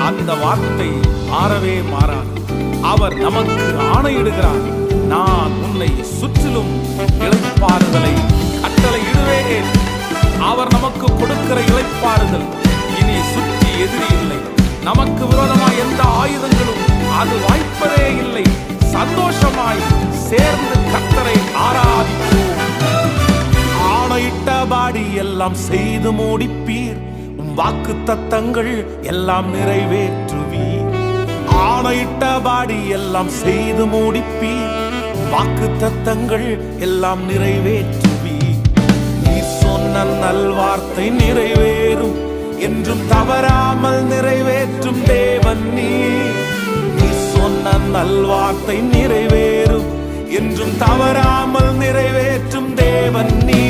அந்த வார்த்தை மாறவே மாறாது. அவர் நமக்கு ஆணையிடுகிறார், நான் உன்னை சுற்றிலும் இளைப்பாறுதலை கட்டளையிடுவேன். அவர் நமக்கு கொடுக்கிற இளைப்பாறுதல் இனி சுற்றி எதிரி இல்லை. நமக்கு விரோதமாய் எந்த ஆயுதங்களும் அது வாய்ப்பதே இல்லை. சந்தோஷமாய் சேர்ந்து கர்த்தரை ஆராதிப்போம். ஆணையிட்டபடி எல்லாம் செய்து முடிப்பீர், வாக்கு தத்தங்கள் எல்லாம் நிறைவேற்றுவீர். ஆணையிட்டபடி எல்லாம் செய்து முடிப்பீர், வாக்கு தத்தங்கள் எல்லாம் நிறைவேற்றுவீர். நீ சொன்ன நல்வார்த்தை நிறைவேறும், என்றும் தவறாமல் நிறைவேற்றும் தேவன் நீ. நீ சொன்ன நல்வார்த்தை நிறைவேறும், என்றும் தவறாமல் நிறைவேற்றும் தேவன் நீ.